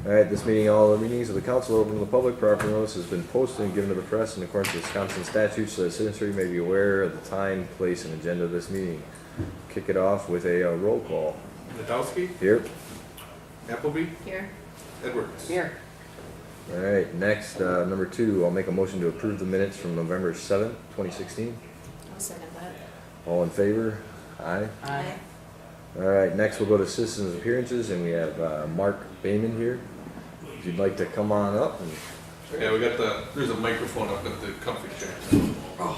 All right, this meeting, all the meetings of the council open to the public. Proper notice has been posted and given to the press in accordance with Wisconsin statutes, so that citizenry may be aware of the time, place, and agenda of this meeting. Kick it off with a roll call. Nadowski? Here. Appleby? Here. Edwards? Here. All right, next, number 2, I'll make a motion to approve the minutes from November 7th, 2016. I'll second that. All in favor? Aye. Aye. All right, next we'll go to citizens appearances, and we have Mark Bayman here. If you'd like to come on up. And Yeah, we got there's a microphone up at the comfy chair. Oh.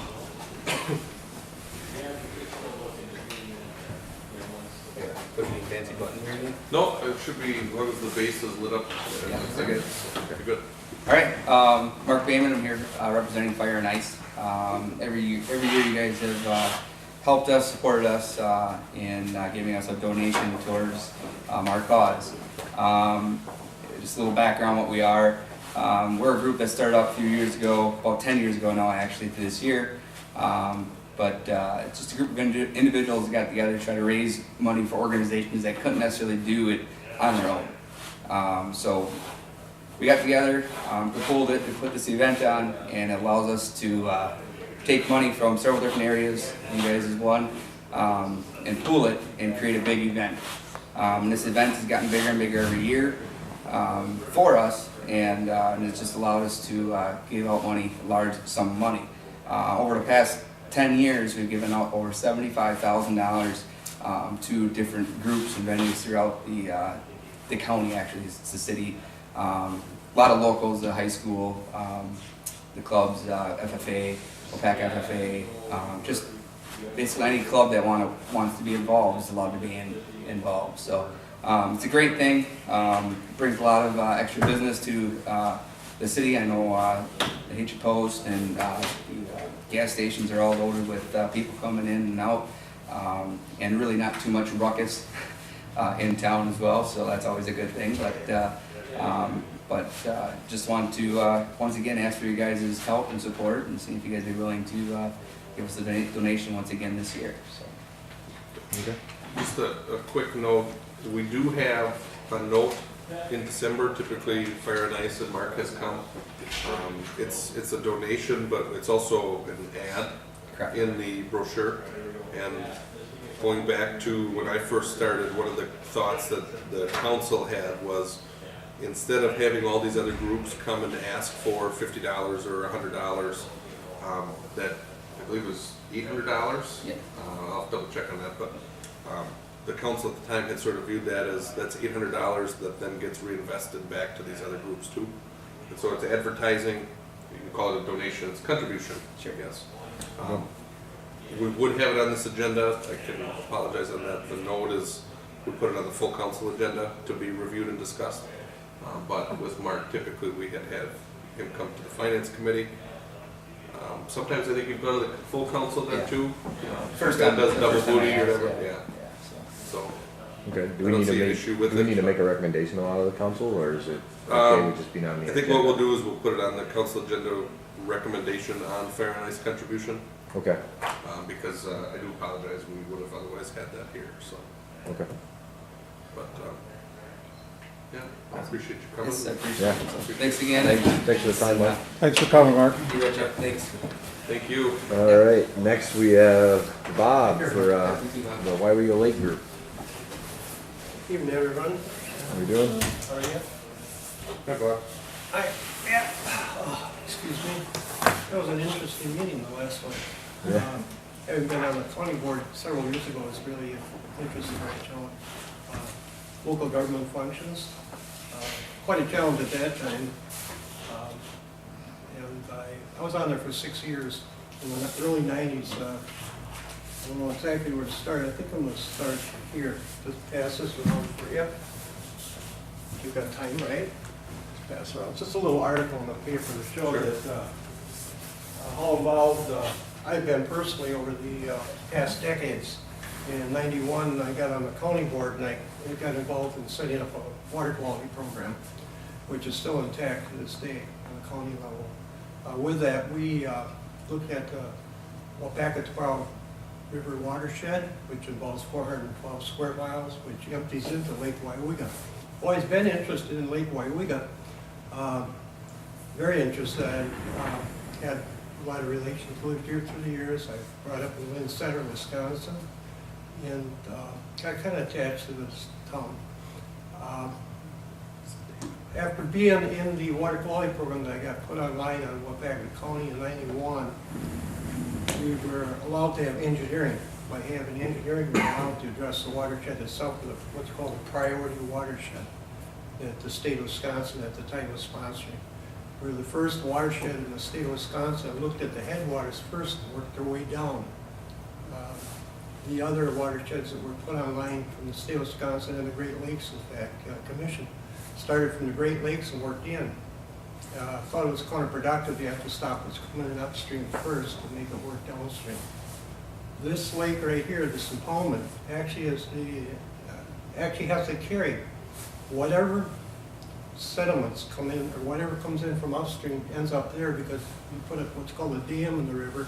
Push any fancy button here, Ian? No, it should be, as long as the base is lit up. Yeah, we're good. Okay, good. All right, Mark Bayman, I'm here representing Fire and Ice. Every year you guys have helped us, supported us in giving us a donation towards our cause. Just a little background what we are. We're a group that started up a few years ago, about 10 years ago now actually for this year. But it's just a group of individuals that got together to try to raise money for organizations that couldn't necessarily do it on their own. So we got together, we pulled it, we put this event on, and it allows us to take money from several different areas, you guys is one, and pool it and create a big event. This event has gotten bigger and bigger every year for us, and it's just allowed us to give out money, a large sum of money. Over the past 10 years, we've given out over $75,000 to different groups and venues throughout the county. Actually, it's the city. A lot of locals, the high school, the clubs, FFA, OPAC FFA, just basically any club that wants to be involved is allowed to be involved. So it's a great thing. It brings a lot of extra business to the city. I know the Hitchy Post and the gas stations are all loaded with people coming in and out, and really not too much ruckus in town as well. So that's always a good thing. But just want to once again ask for you guys' help and support, and see if you guys are willing to give us a donation once again this year. So. okay. Just a quick note, we do have a note in December. Typically Fire and Ice and Mark has come. It's a donation, but it's also an ad. Correct. In the brochure. And going back to when I first started, one of the thoughts that the council had was, instead of having all these other groups come and ask for $50 or $100, that I believe was $800. Yeah. I'll double check on that, but the council at the time had sort of viewed that as that's $800 that then gets reinvested back to these other groups too. And so it's advertising. You can call it a donation. It's contribution. Sure. Yes. We would have it on this agenda. I can apologize on that. The note is we put it on the full council agenda to be reviewed and discussed. But with Mark, typically we had him come to the finance committee. Sometimes I think you've gone to the full council then too. First that time does double first time duty I or asked, whatever. yeah. Yeah. So Okay. Do I we don't need to see an make issue with do we it. need to make a recommendation out of the council, or is it okay with just being on the I think agenda? what we'll do is we'll put it on the council agenda, recommendation on Fire and Ice contribution. Okay. Because I do apologize, we would have otherwise had that here. So, Okay. but yeah, I appreciate you coming. Yes, I appreciate Yeah. it. So, thanks again. Thanks for the time, Mike. Thanks for coming, Mark. You betcha. Thanks. Thank you. All right. Next we have Bob for the Weyauwega Lake Group. Evening, everyone. How we doing? How are you? Hi, Bob. Hi. Yeah. Oh, excuse me. That was an interesting meeting, the last one. Yeah. Having been on the county board several years ago, it's really interesting to know local government functions. Quite a challenge at that time. And I was on there for 6 years in the early 90s. I don't know exactly where to start. I think I'm going to start here. Just pass this around for you. You've got time, right? Just pass around. Just a little article in the paper to show that how involved I've been personally over the past decades. In '91, I got on the county board and I got involved in setting up a water quality program, which is still intact to this day on the county level. With that, we looked at back at the Brown River watershed, which involves 412 square miles, which empties into Lake Weyauwega always been interested in Lake Weyauwega. Very interested. I had a lot of relations, lived here through the years. I brought up in Lynn Center, Wisconsin, and got kind of attached to this town. After being in the water quality program that I got put online on Weyauwega County in '91, we were allowed to have engineering. By having engineering, we were allowed to address the watershed itself with what's called a priority watershed that the state of Wisconsin at the time was sponsoring. We were the first watershed in the state of Wisconsin that looked at the headwaters first and worked their way down. The other watersheds that were put online from the state of Wisconsin and the Great Lakes, in fact, Commission, started from the Great Lakes and worked in. Thought it was counterproductive. You have to stop what's coming in upstream first to make it work downstream. This lake right here, this impoundment, actually has to carry whatever sediments come in, or whatever comes in from upstream ends up there, because you put what's called a dam in the river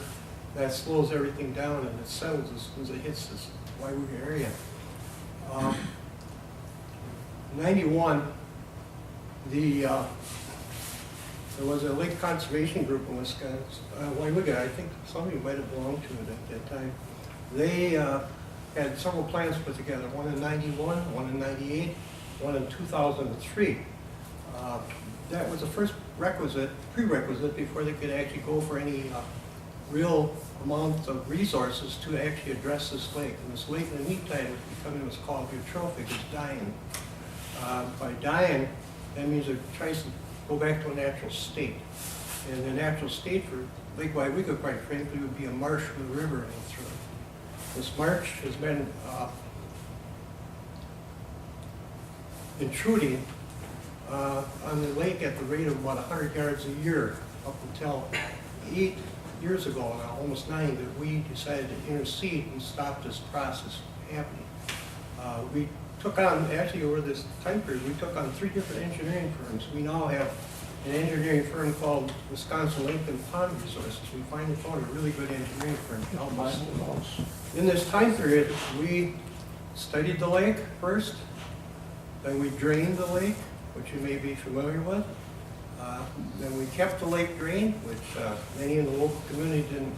that slows everything down and it settles as soon as it hits this Weyauwega area. 91, there was a lake conservation group in Wisconsin, Weyauwega. I think some of you might have belonged to it at that time. They had several plans put together, one in '91, one in '98, one in 2003. That was the first prerequisite before they could actually go for any real amount of resources to actually address this lake. And this lake in the meantime was becoming what's called eutrophic, it's dying. By dying, that means it tries to go back to a natural state. And the natural state for Lake Weyauwega, quite frankly, would be a marsh with a river running through it. This marsh has been intruding on the lake at the rate of about 100 yards a year up until 8 years ago, now almost 9, that we decided to intercede and stop this process from happening. We took on, actually over this time period, we took on 3 different engineering firms. We now have an engineering firm called Wisconsin Lake and Pond Resources. We finally found a really good engineering firm to help us. In this time period, we studied the lake first, then we drained the lake, which you may be familiar with. Then we kept the lake drained, which many in the local community didn't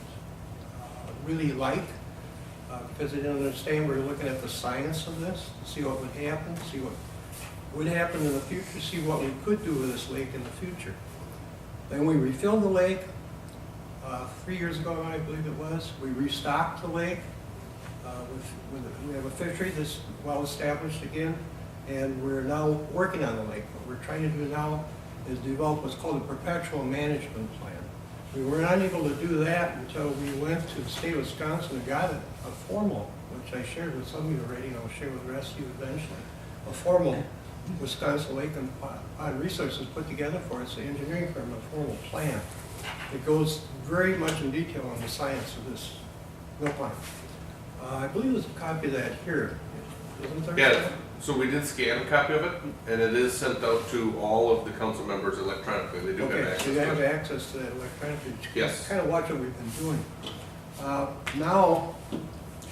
really like because they didn't understand. We were looking at the science of this to see what would happen, see what would happen in the future, see what we could do with this lake in the future. Then we refilled the lake 3 years ago, I believe it was. We restocked the lake. We have a fishery that's well established again, and we're now working on the lake. What we're trying to do now is develop what's called a perpetual management plan. We were not able to do that until we went to the state of Wisconsin and got a formal, which I shared with some of you already, and I'll share with the rest of you eventually, a formal Wisconsin Lake and Pond Resources put together for us, the engineering firm, a formal plan. It goes very much in detail on the science of this mill pond. I believe there's a copy of that here, isn't there? Yeah, so we did scan a copy of it, and it is sent out to all of the council members electronically. They do have Okay, access so to you have it. access to that electronically. Yes. Kind of watch what we've been doing. Now,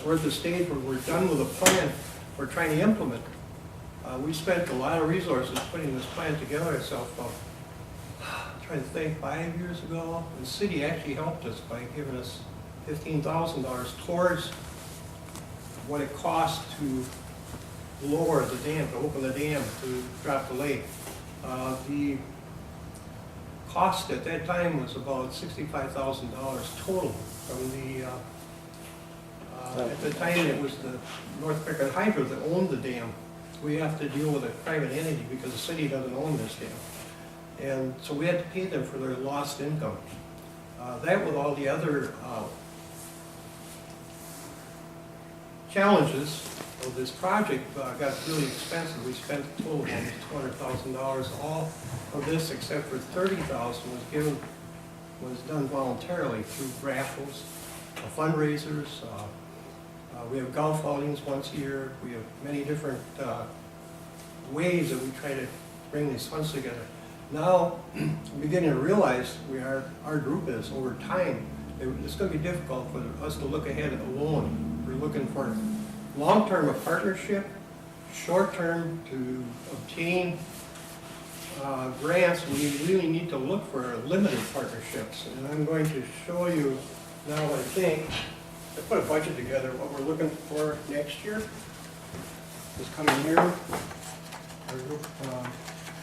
we're at the stage where we're done with the plan, we're trying to implement it. We spent a lot of resources putting this plan together itself. I'm trying to think, 5 years ago, the city actually helped us by giving us $15,000 towards what it cost to lower the dam, to open the dam, to drop the lake. The cost at that time was about $65,000 total from the, at the time it was the North American Hydro that owned the dam. We have to deal with a private entity because the city doesn't own this dam. And so we had to pay them for their lost income. That with all the other challenges of this project got really expensive. We spent a total of almost $200,000. All of this, except for $30,000, was done voluntarily through raffles, fundraisers. We have golf outings once a year. We have many different ways that we try to bring these funds together. Now, I'm beginning to realize our group is over time. It's going to be difficult for us to look ahead alone. We're looking for long-term a partnership, short term to obtain grants, we really need to look for limited partnerships. And I'm going to show you now, I think, I put a budget together, what we're looking for next year, this coming year.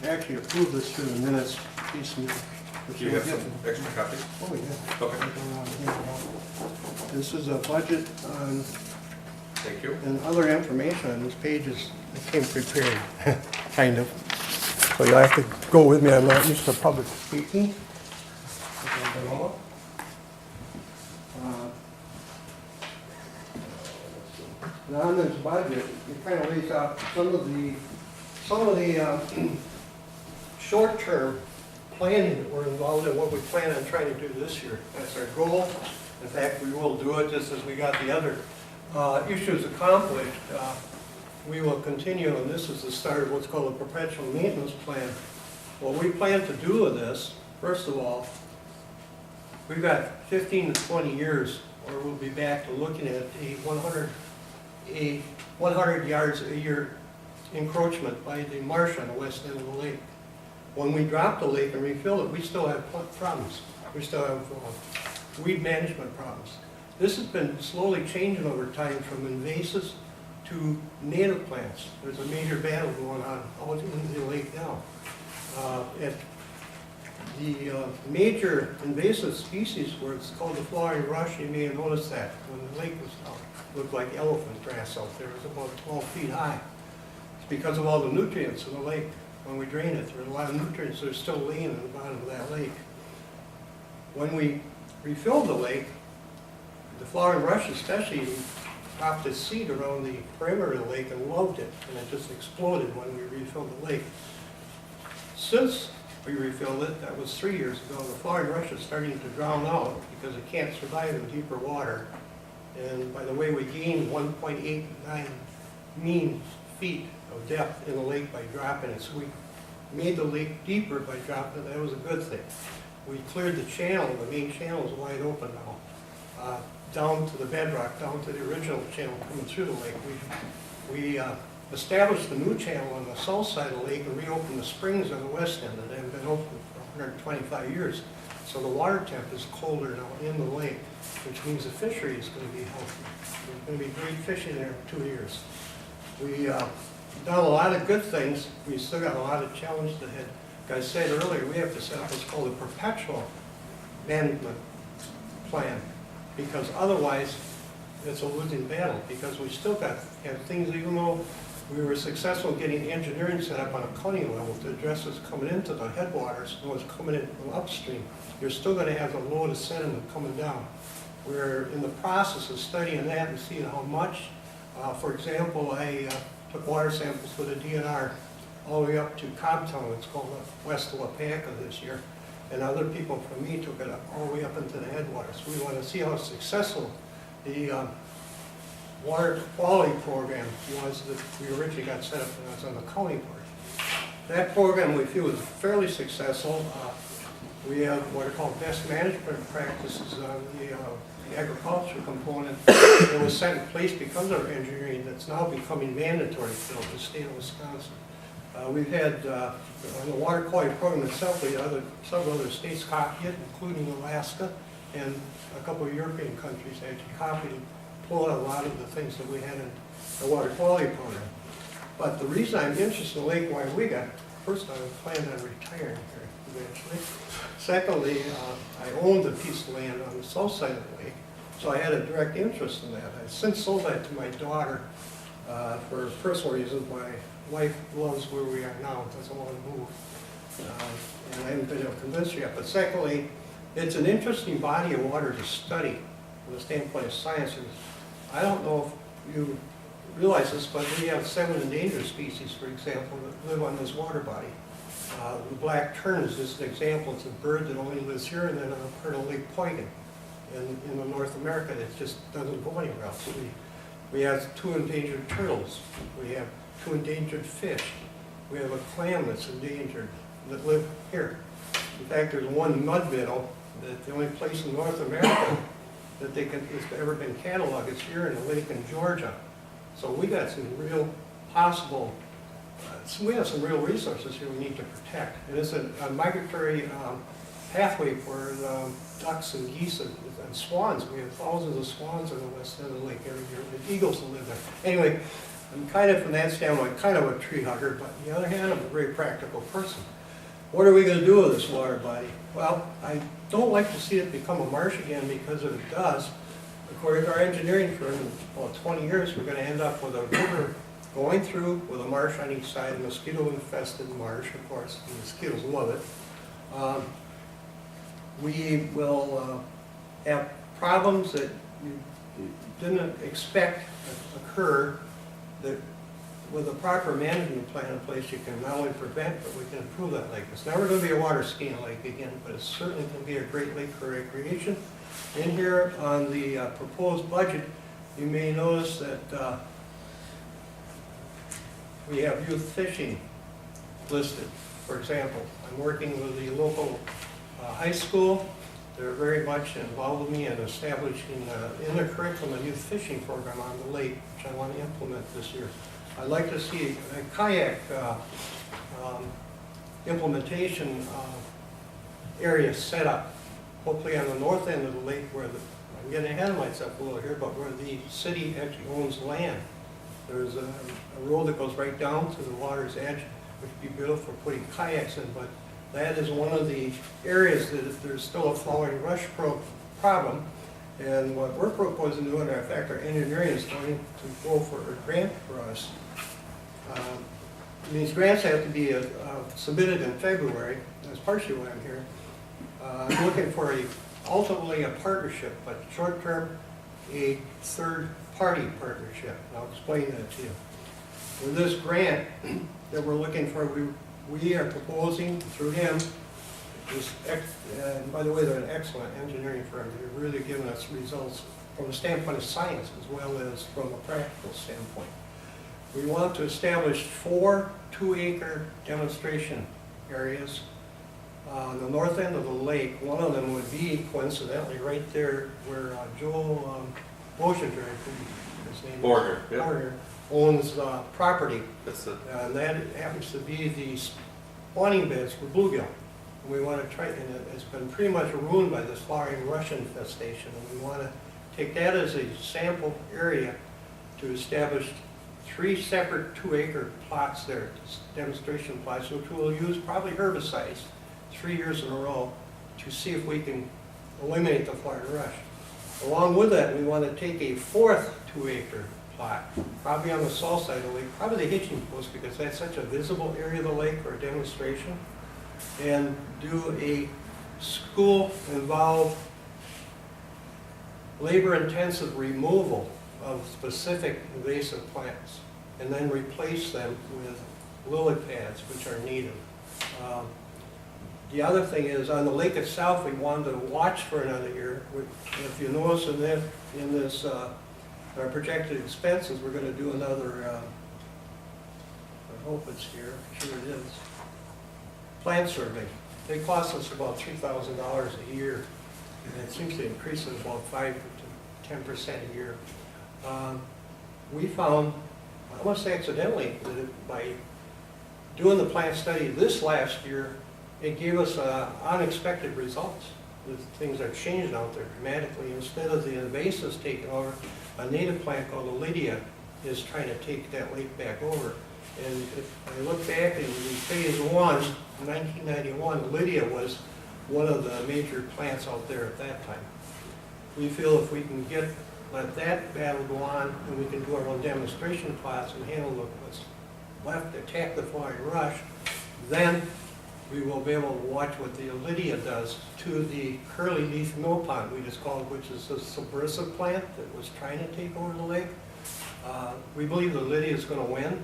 I actually approved this through the minutes. Do you have some extra copies? Oh, yeah. Okay. This is a budget on, Thank you. and other information on these pages. I came prepared, kind of. So you'll have to go with me, I'm not used to public speaking. Now on this budget, it kind of lays out some of the short-term planning that we're involved in, what we plan on trying to do this year. That's our goal. In fact, we will do it just as we got the other issues accomplished. We will continue, and this is the start of what's called a perpetual maintenance plan. What we plan to do with this, first of all, we've got 15 to 20 years where we'll be back to looking at a 100 yards a year encroachment by the marsh on the west end of the lake. When we drop the lake and refill it, we still have problems. We still have weed management problems. This has been slowly changing over time from invasives to native plants. There's a major battle going on out in the lake now. The major invasive species where it's called the flowering rush, you may have noticed that when the lake was out. It looked like elephant grass out there. It was about 12 feet high. It's because of all the nutrients in the lake. When we drain it, there are a lot of nutrients that are still laying in the bottom of that lake. When we refilled the lake, the flowering rush especially dropped its seed around the perimeter of the lake and loved it, and it just exploded when we refilled the lake. Since we refilled it, that was 3 years ago, the flowering rush is starting to drown out because it can't survive in deeper water. And by the way, we gained 1.89 mean feet of depth in the lake by dropping it. So we made the lake deeper by dropping it. That was a good thing. We cleared the channel. The main channel is wide open now. Down to the bedrock, down to the original channel coming through the lake. We established the new channel on the south side of the lake and reopened the springs on the west end that have been open for 125 years. So the water temp is colder now in the lake, which means the fishery is going to be healthy. There's going to be great fishing there in 2 years. We done a lot of good things. We still got a lot of challenges ahead. Like I said earlier, we have to set up what's called a perpetual management plan, because otherwise it's a losing battle, because we still have things, even though we were successful in getting engineering set up on a county level to address what's coming into the headwaters and what's coming in from upstream. You're still going to have the load of sediment coming down. We're in the process of studying that and seeing how much. For example, I took water samples with a DNR all the way up to Cobtown. It's called west of Weyauwega this year. And other people from me took it up, all the way up into the headwaters. We want to see how successful the water quality program was that we originally got set up when I was on the county board. That program we feel is fairly successful. We have what are called best management practices on the agriculture component that was set in place because of our engineering that's now becoming mandatory throughout the state of Wisconsin. We've had, on the water quality program itself, several other states copy it, including Alaska, and a couple of European countries actually copied and pulled out a lot of the things that we had in the water quality program. But the reason I'm interested in Lake Weyauwega, first I planned on retiring here eventually. Secondly, I owned a piece of land on the south side of the lake, so I had a direct interest in that. I've since sold that to my daughter for personal reasons. My wife loves where we are now, doesn't want to move, and I haven't been able to convince her yet. But secondly, it's an interesting body of water to study from the standpoint of science. And I don't know if you realize this, but we have 7 endangered species, for example, that live on this water body. The black tern is just an example. It's a bird that only lives here and then on a part of Lake Poygan in North America. It just doesn't go anywhere else. We have 2 endangered turtles. We have 2 endangered fish. We have a clam that's endangered that live here. In fact, there's one mud minnow that the only place in North America that it's ever been cataloged is here in a lake in Georgia. So we got some real possible, so we have some real resources here we need to protect. And it's a migratory pathway for ducks and geese and swans. We have thousands of swans on the west end of the lake every year. The eagles will live there. Anyway, I'm kind of, from that standpoint, kind of a tree hugger, but on the other hand, I'm a very practical person. What are we going to do with this water body? Well, I don't like to see it become a marsh again, because if it does, according to our engineering firm, in about 20 years, we're going to end up with a river going through with a marsh on each side, a mosquito-infested marsh, of course. The mosquitoes love it. We will have problems that you didn't expect occur, that with a proper management plan in place, you can not only prevent, but we can improve that lake. It's never going to be a water skiing lake again, but it certainly can be a great lake for recreation. In here on the proposed budget, you may notice that we have youth fishing listed. For example, I'm working with the local high school. They're very much involved with me in establishing in their curriculum a youth fishing program on the lake, which I want to implement this year. I'd like to see a kayak implementation area set up, hopefully on the north end of the lake, where I'm getting ahead of myself a little here, but where the city actually owns land. There's a road that goes right down to the water's edge, which would be beautiful for putting kayaks in, but that is one of the areas that there's still a flowering rush problem. And what we're proposing to do, and in fact our engineering is going to go for a grant for us. These grants have to be submitted in February. That's partially why I'm here. I'm looking for ultimately a partnership, but short-term, a third-party partnership. And I'll explain that to you. With this grant that we're looking for, we are proposing through him, and by the way, they're an excellent engineering firm. They're really giving us results from the standpoint of science as well as from a practical standpoint. We want to establish 4 2-acre demonstration areas on the north end of the lake. One of them would be, coincidentally, right there where Joel Boshinger, his name Borger, is, yeah. Borger, owns property. That's it. And that happens to be the spawning beds for bluegill. And we want to try, and it's been pretty much ruined by this flowering rush infestation. And we want to take that as a sample area to establish 3 separate 2-acre plots there, demonstration plots, which we'll use probably herbicides 3 years in a row to see if we can eliminate the flowering rush. Along with that, we want to take a 4th 2-acre plot, probably on the south side of the lake, probably the hitching post, because that's such a visible area of the lake for a demonstration, and do a school-involved, labor-intensive removal of specific invasive plants, and then replace them with lily pads, which are native. The other thing is, on the lake itself, we wanted to watch for another year. If you notice in this our projected expenses, we're going to do another, I hope it's here, I'm sure it is, plant survey. They cost us about $3,000 a year, and it seems to increase at about 5 to 10% a year. We found, I must say accidentally, that by doing the plant study this last year, it gave us unexpected results. Things are changed out there dramatically. Instead of the invasives taking over, a native plant called the Lydia is trying to take that lake back over. And if I look back in phase 1, 1991, Lydia was one of the major plants out there at that time. We feel if we can let that battle go on, and we can do our own demonstration plots and handle what's left, attack the flowering rush, then we will be able to watch what the Lydia does to the curly leaf millpond, we just call it, which is a subversive plant that was trying to take over the lake. We believe the Lydia is going to win,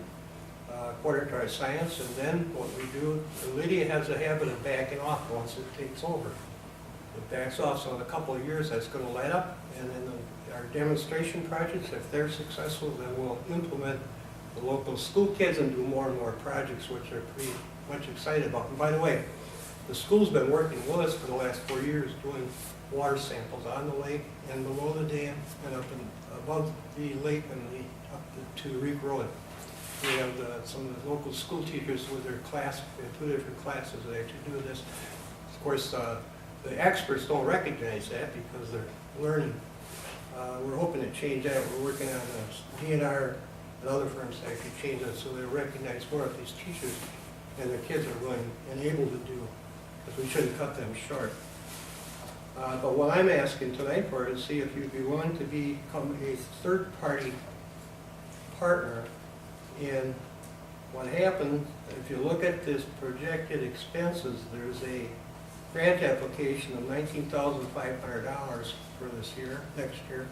according to our science, and then what we do, the Lydia has a habit of backing off once it takes over. It backs off, so in a couple of years that's going to light up, and then our demonstration projects, if they're successful, then we'll implement the local school kids and do more and more projects, which are pretty much excited about. And by the way, the school's been working with us for the last 4 years doing water samples on the lake and below the dam and up and above the lake and up to Reef Road. We have some of the local school teachers with their class, we have 2 different classes that actually do this. Of course, the experts don't recognize that because they're learning. We're hoping to change that. We're working on DNR and other firms to actually change that so they recognize more of these teachers and their kids are willing and able to do, because we shouldn't cut them short. But what I'm asking tonight for is see if you'd be willing to become a third-party partner. And what happened, if you look at this projected expenses, there's a grant application of $19,500 for this year, next year.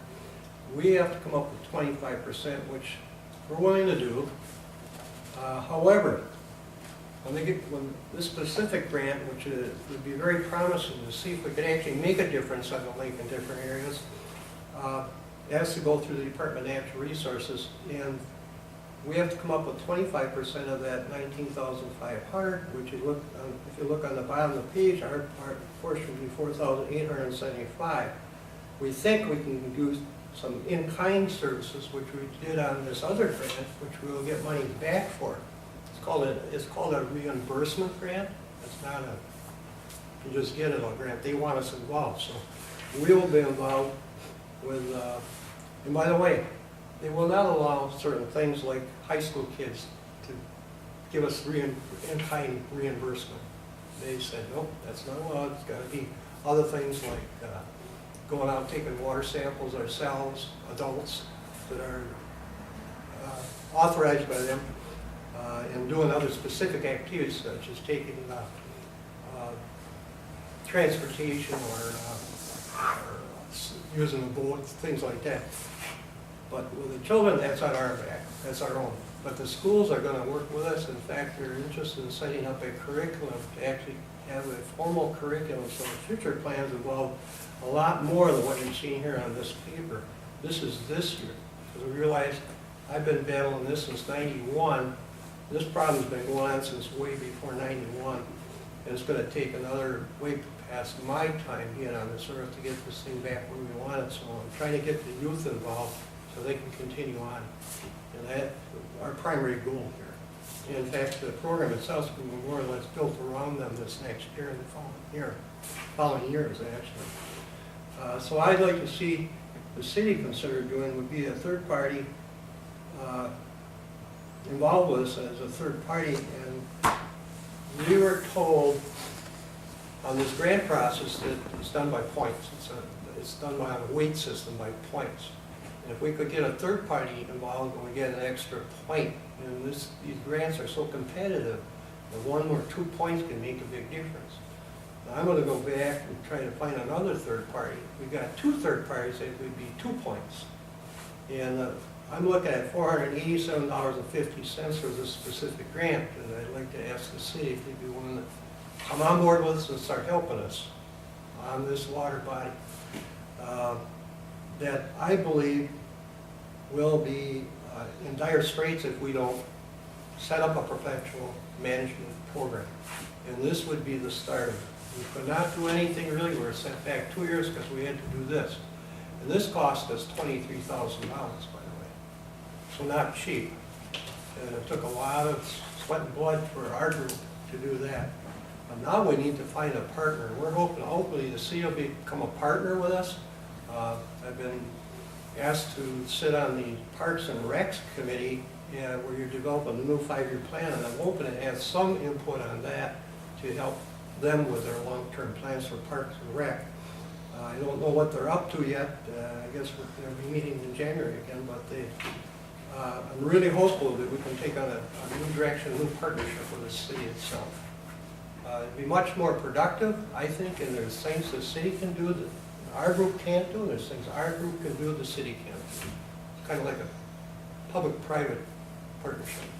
We have to come up with 25%, which we're willing to do. However, when this specific grant, which would be very promising to see if we could actually make a difference on the lake in different areas, it has to go through the Department of Natural Resources, and we have to come up with 25% of that $19,500, which if you look on the bottom of the page, our portion would be $4,875. We think we can do some in-kind services, which we did on this other grant, which we will get money back for. It's called a reimbursement grant. It's not you just get it a grant. They want us involved, so we will be involved with. And by the way, they will not allow certain things like high school kids to give us in-kind reimbursement. They said, nope, that's not allowed. It's got to be other things like going out taking water samples ourselves, adults that are authorized by them, and doing other specific activities such as taking transportation or using a boat, things like that. But with the children, that's on our back, that's our own. But the schools are going to work with us. In fact, they're interested in setting up a curriculum to actually have a formal curriculum, so the future plans involve a lot more than what you're seeing here on this paper. This is this year, because we realize I've been battling this since '91. This problem's been going on since way before '91, and it's going to take another way past my time being on this earth to get this thing back where we want it. So I'm trying to get the youth involved so they can continue on, and that's our primary goal here. In fact, the program itself is going to be more or less built around them this next year and the following years actually. So I'd like to see the city consider doing would be a third party involved with us as a third party, and we were told on this grant process that it's done by points. It's done by a weight system by points. And if we could get a third party involved, we get an extra point. And these grants are so competitive that 1 or 2 points can make a big difference. Now I'm going to go back and try to find another third party. We've got 2 third parties that would be 2 points. And I'm looking at $487.50 for this specific grant, and I'd like to ask the city if they'd be willing to come on board with us and start helping us on this water body that I believe will be in dire straits if we don't set up a perpetual management program. And this would be the start of it. We could not do anything really. We were sent back 2 years because we had to do this. And this cost us $23,000, by the way. So not cheap. And it took a lot of sweat and blood for our group to do that. But now we need to find a partner. We're hoping hopefully the city will become a partner with us. I've been asked to sit on the Parks and Recs Committee where you're developing a new 5-year plan, and I'm hoping to have some input on that to help them with their long-term plans for Parks and Rec. I don't know what they're up to yet. I guess they'll be meeting in January again, but I'm really hopeful that we can take on a new direction, a new partnership with the city itself. It'd be much more productive, I think, and there's things the city can do that our group can't do, and there's things our group can do the city can't do. It's kind of like a public-private partnership.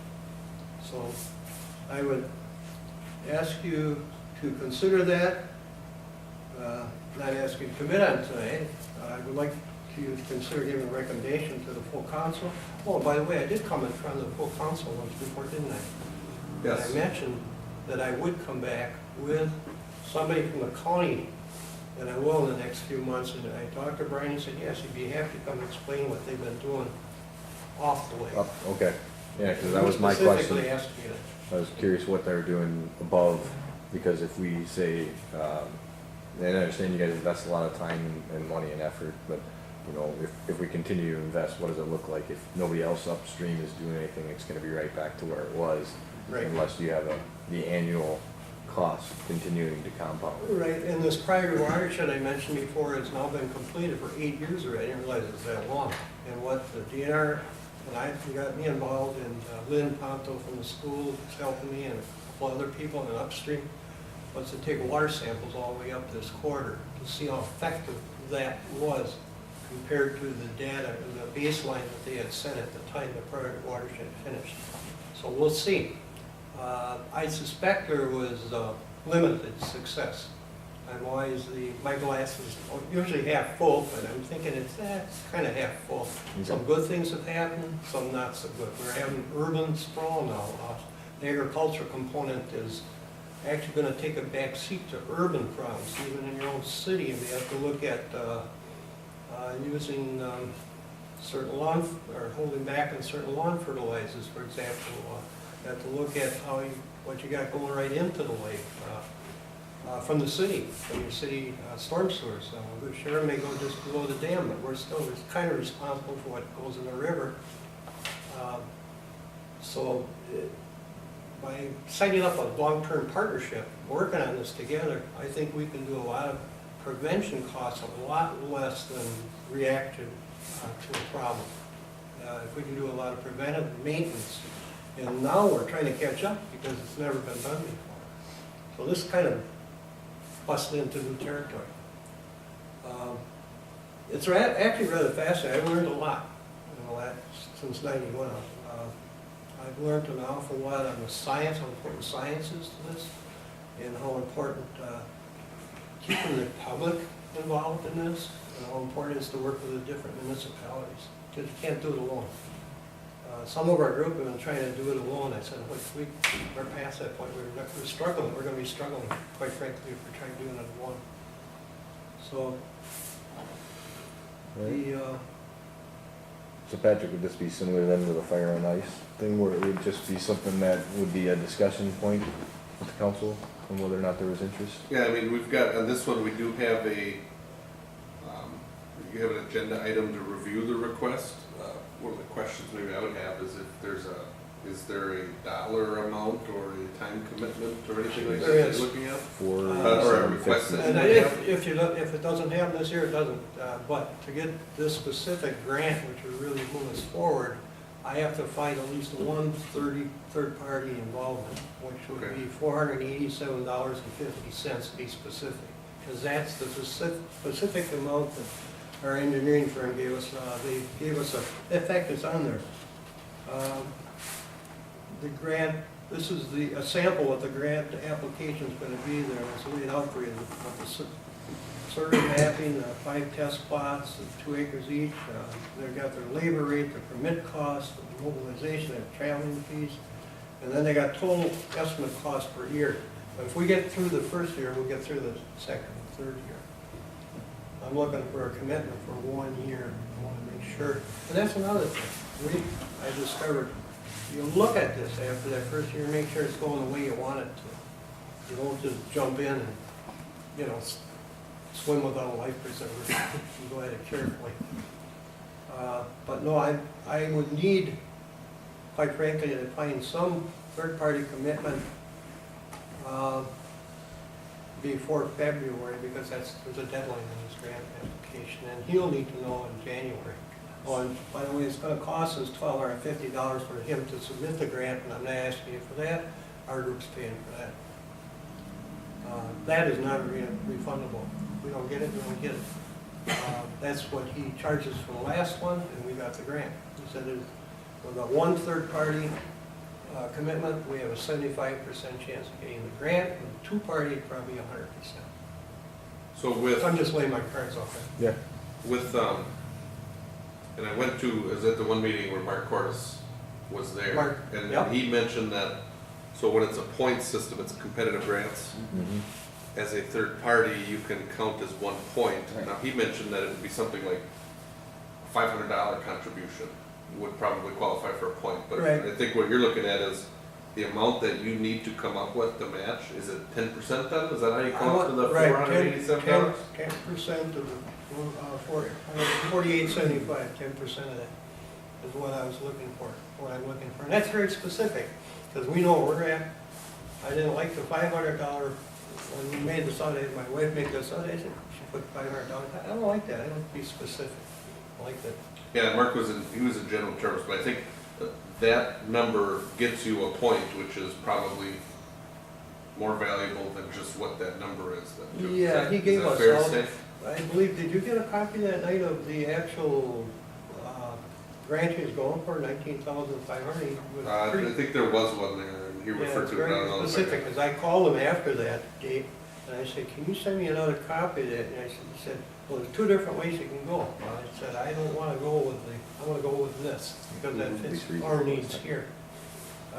So I would ask you to consider that. Not ask you to commit on tonight. I would like you to consider giving a recommendation to the full council. Oh, by the way, I did come in front of the full council once before, didn't I? Yes. And I mentioned that I would come back with somebody from the county, and I will in the next few months. And I talked to Brian, he said, yes, he'd be happy to come explain what they've been doing off the lake. Okay. Yeah, because that was my Specifically question. asked me that. I was curious what they're doing above, because if we say, and I understand you guys invest a lot of time and money and effort, but, you know, if we continue to invest, what does it look like? If nobody else upstream is doing anything, it's gonna be right back to where it was. Right. Unless you have the annual cost continuing to compound. Right, and this prior watershed I mentioned before has now been completed for 8 years already. I didn't realize it's that long. And what the DNR, and I got me involved, and Lynn Ponto from the school is helping me, and a couple other people in upstream, was to take water samples all the way up this corridor to see how effective that was compared to the data, the baseline that they had set at the time the prior watershed finished. So we'll see. I suspect there was limited success. I'm always my glass is usually half full, but I'm thinking it's kind of half full. Some good things have happened, some not so good. We're having urban sprawl now. The agricultural component is actually going to take a back seat to urban crops, even in your own city. And we have to look at using certain lawn, or holding back on certain lawn fertilizers, for example. You have to look at what you got going right into the lake from the city, from your city storm sewers. The share may go just below the dam, but we're still kind of responsible for what goes in the river. By setting up a long-term partnership, working on this together, I think we can do a lot of prevention costs a lot less than reaction to a problem. If we can do a lot of preventive maintenance. And now we're trying to catch up because it's never been done before. So this kind of busted into new territory. It's actually rather fascinating. I've learned a lot since '91. I've learned an awful lot on the science, how important science is to this, and how important keeping the public involved in this, and how important it is to work with the different municipalities, because you can't do it alone. Some of our group have been trying to do it alone. I said, we're past that point. We're struggling. We're going to be struggling, quite frankly, if we try doing it alone. So, So Patrick, would this be similar then to the fire and ice thing, where it would just be something that would be a discussion point with the council on whether or not there was interest? Yeah, I mean, we've got, on this one, we do have you have an agenda item to review the request. One of the questions maybe I would have is is there a dollar amount or a time commitment or anything like that There you're is. looking at? For Or a request that and you might have? if it doesn't happen this year, it doesn't. But to get this specific grant, which would really move us forward, I have to find at least one third-party involvement, which would Okay. be $487.50 to be specific. Because that's the specific amount that our engineering firm gave us. They gave us in fact, it's on there. The grant, this is a sample what the grant application is going to be there. It's laid out for you. The survey mapping, 5 test plots, 2 acres each. They've got their labor rate, their permit cost, the mobilization, their traveling fees. And then they got total estimate cost per year. But if we get through the first year, we'll get through the second and third year. I'm looking for a commitment for 1 year. I want to make sure. And that's another thing. I discovered, you look at this after that first year, make sure it's going the way you want it to. You don't just jump in and, swim without a life preserver. You go at it carefully. But no, I would need, quite frankly, to find some third-party commitment before February, because there's a deadline on this grant application, and he'll need to know in January. Oh, and by the way, it's going to cost us $1,250 for him to submit the grant, and I'm not asking you for that. Our group's paying for that. That is not refundable. If we don't get it, we don't get it. That's what he charges for the last one, and we got the grant. He said with a one third-party commitment, we have a 75% chance of getting the grant, and a two-party, probably 100%. So with, I'm just laying my cards off there. Yeah. with, and I went to, is at the one meeting where Mark Cordes was there. Mark, And yep. he mentioned that, so when it's a point system, it's competitive grants. Mhm. As a third party, you can count as 1 point. Right. Now, he mentioned that it would be something like $500 contribution. would probably qualify for a point, but Right. I think what you're looking at is the amount that you need to come up with to match, is it 10% then? Is that how you come up with the Right, $487? 10% of the, 48.75, 10% of that is what I was looking for, what I'm looking for. And that's very specific, because we know where we're at. I didn't like the $500, when we made this audit, my wife made this audit, I said, she put $500. I don't like that, I like to be specific. I like that. Yeah, Mark was in general terms, but I think that number gets you a point, which is probably more valuable than just what that number is. Then. Yeah, he gave Is that us fair to all, say? I believe, did you get a copy that night of the actual grant he was going for, 19,500? I think there was one there, and he referred to it. I don't know if I Specific, got- because I called him after that date, and I said, can you send me another copy of that? And he said, well, there's two different ways you can go. Well, I said, I don't want to go with I want to go with this, because that fits our needs here.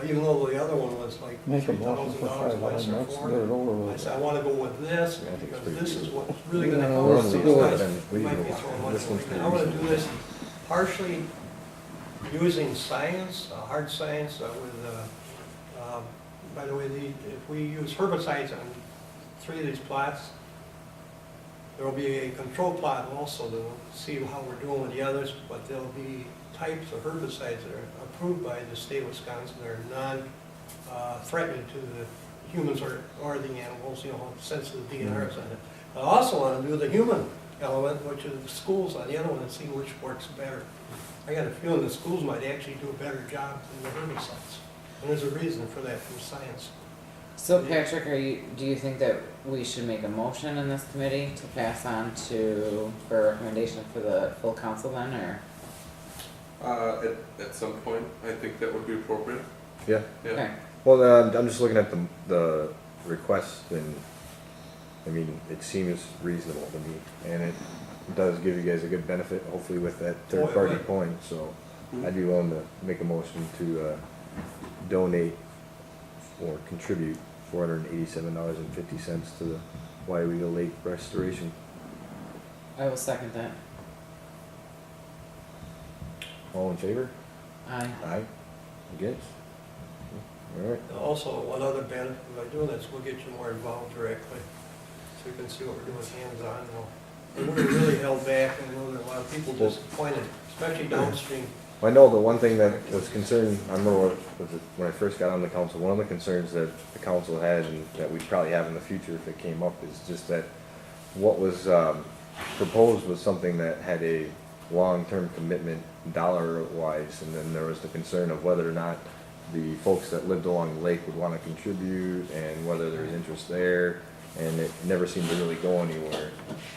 Even though the other one was like Make a motion for $3,000 less or $500, more. get it over I with. said, I want to go with this, Yeah, I think it's because pretty this is reasonable. what's really going to Yeah, help we're us. on the These board, guys then we might go. be throwing money This one's away. pretty I want to do reasonable. this partially using science, hard science with, by the way, if we use herbicides on 3 of these plots, there will be a control plot also, that will see how we're doing with the others, but there'll be types of herbicides that are approved by the state of Wisconsin that are non-threatening to the humans or the animals, since the DNRs on it. I also want to do the human element, which is the schools on the other one, and see which works better. I got a feeling the schools might actually do a better job than the herbicides. And there's a reason for that from science. So Patrick, do you think that we should make a motion in this committee to pass on for recommendation for the full council then, or? At some point, I think that would be appropriate. Yeah. Yeah. Okay, Well, I'm just looking at the request, and I mean, it seems reasonable to me, and it does give you guys a good benefit, hopefully with that third-party right. point, so Mhm. I'd be willing to make a motion to donate or contribute $487.50 to the Weyauwega Lake Restoration. I will second that. All in favor? Aye. Aye. Against? All right. Also, one other benefit by doing this, we'll get you more involved directly, so you can see what we're doing hands-on. And we're really held back, I know that a lot of people disappointed, especially downstream. I know the one thing that was concerned, I remember when I first got on the council, one of the concerns that the council had and that we probably have in the future if it came up is just that what was proposed was something that had a long-term commitment dollar-wise, and then there was the concern of whether or not the folks that lived along the lake would want to contribute and whether there's interest there, and it never seemed to really go anywhere.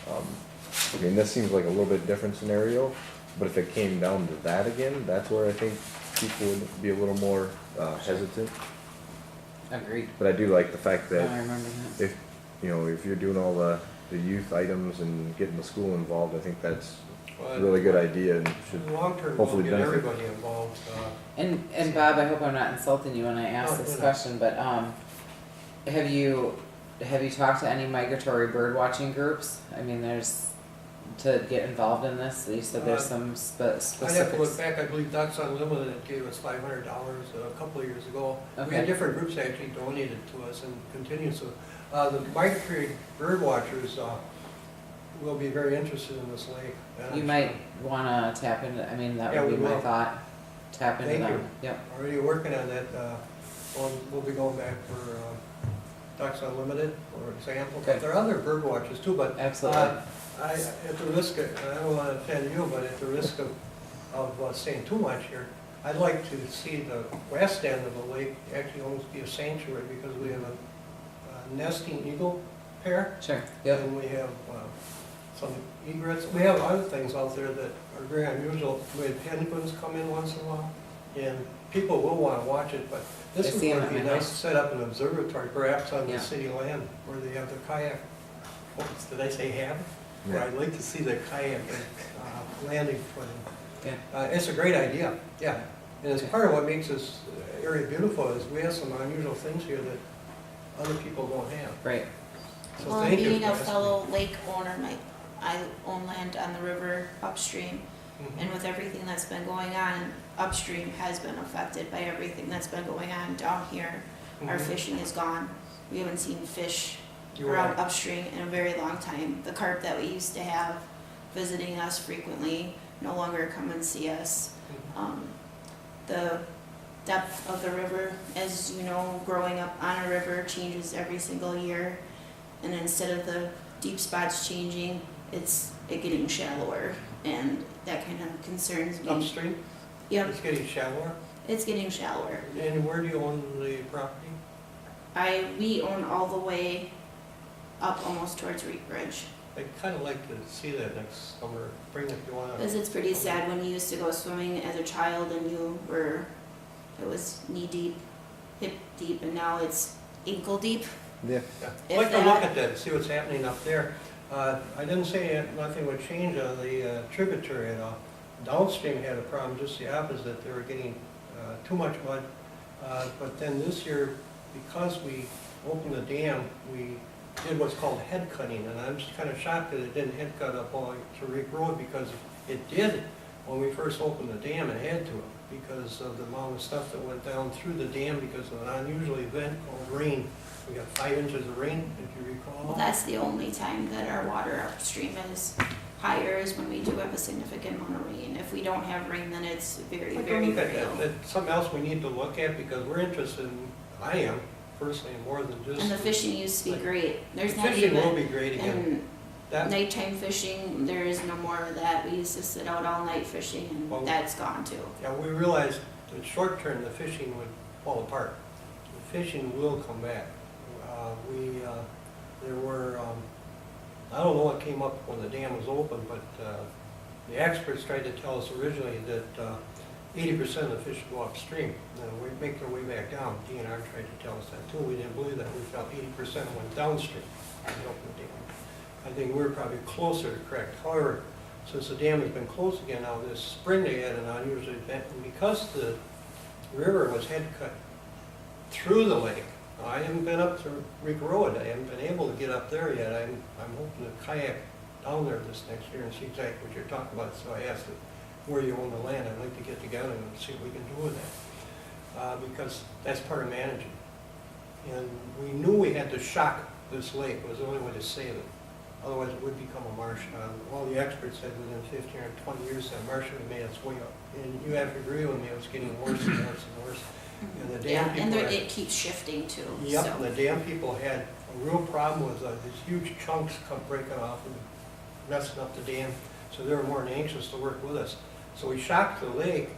I mean, this seems like a little bit different scenario, but if it came down to that again, that's where I think people would be a little more hesitant. Agreed. But I do like the fact I that remember that. if you're doing all the youth items and getting the school involved, I think that's a But really good idea and in should the long term, we'll hopefully get benefit. everybody involved. And Bob, I hope I'm not insulting you when I ask No, this you're not. question, but have you talked to any migratory bird watching groups? I mean, to get involved in this, you said there's some specifics. I'd have to look back, I believe Ducks Unlimited gave us $500 a couple of years ago. We Okay. had different groups actually donated to us and continue to. The migratory bird watchers will be very interested in this lake. and You I'm might wanna tap into, I mean, that Yeah, would be we my will. thought, tap into Thank them, yep. already working on that. We'll be going back for Ducks Unlimited, for example. Okay. But there are other bird watchers too, but Absolutely. at the risk of, I don't want to offend you, but at the risk of saying too much here, I'd like to see the west end of the lake actually almost be a sanctuary, because we have a nesting eagle pair, Sure, yep, and we have some egrets. We have other things out there that are very unusual. We have penguins come in once in a while, and people will want to watch it, but I this see 'em would at be my nice house. to set up an observatory, perhaps on Yeah. the city land, where they have the kayak. Oops, did I say have? Where Yeah. I'd like to see the kayak landing for them. yeah, It's a great idea, yeah. And it's part of what makes this area beautiful, is we have some unusual things here that other people don't have. right, So Well, thank you being for a asking. fellow lake owner, I own land on the river upstream, And with everything that's been going on, upstream has been affected by everything that's been going on down here. Our Mhm. fishing is gone. We haven't seen fish You around are- upstream in a very long time. The carp that we used to have visiting us frequently no longer come and see us. The depth of the river, as you know, growing up on a river changes every single year. And instead of the deep spots changing, it's getting shallower, and that kind of concerns me. Upstream, Yep, it's getting shallower. it's getting shallower. And where do you own the property? We own all the way up almost towards Reed Bridge. I'd kind of like to see that next summer, spring if you want to. Because it's pretty sad when you used to go swimming as a child and it was knee deep, hip deep, and now it's ankle deep. Yeah. I'd like to look that- at that, and see what's happening up there. I didn't say nothing would change on the tributary at all. Downstream had a problem, just the opposite, they were getting too much mud. But then this year, because we opened the dam, we did what's called head cutting, and I'm just kind of shocked that it didn't head cut up all to Rick Road, because it did when we first opened the dam, it had to, because of the amount of stuff that went down through the dam because of an unusual event called rain. We got 5 inches of rain, if you recall. Well, that's the only time that our water upstream is higher, is when we do have a significant amount of rain. If we don't have rain, then it's very, Like, very look at that. real. That's something else we need to look at, because we're interested in, I am personally, more than just. And the fishing used to be great. There's not Fishing will even, be great again. and That, nighttime fishing, there is no more of that. We used to sit out all night fishing, Well- and that's gone too. yeah, we realized that short term, the fishing would fall apart. The fishing will come back. There were, I don't know what came up when the dam was open, but the experts tried to tell us originally that 80% of the fish go upstream, and we make their way back down. DNR tried to tell us that too. We didn't believe that. We felt 80% went downstream when they opened the dam. I think we're probably closer to correct. However, since the dam has been closed again now, this spring they had an unusual event, and because the river was head cut through the lake, I haven't been up to Reek Road. I haven't been able to get up there yet. I'm hoping to kayak down there this next year and see exactly what you're talking about. So I asked where you own the land. I'd like to get together and see what we can do with that, because that's part of managing. And we knew we had to shock this lake. It was the only way to save it. Otherwise, it would become a marsh. All the experts said within 15 or 20 years, that marsh would have made its way up. And you have to agree with me, it was getting worse and worse and worse. And the Yeah, dam and people there, had, it keeps shifting too, yep, so. the dam people had a real problem with these huge chunks come breaking off and messing up the dam. So they were more than anxious to work with us. So we shocked the lake.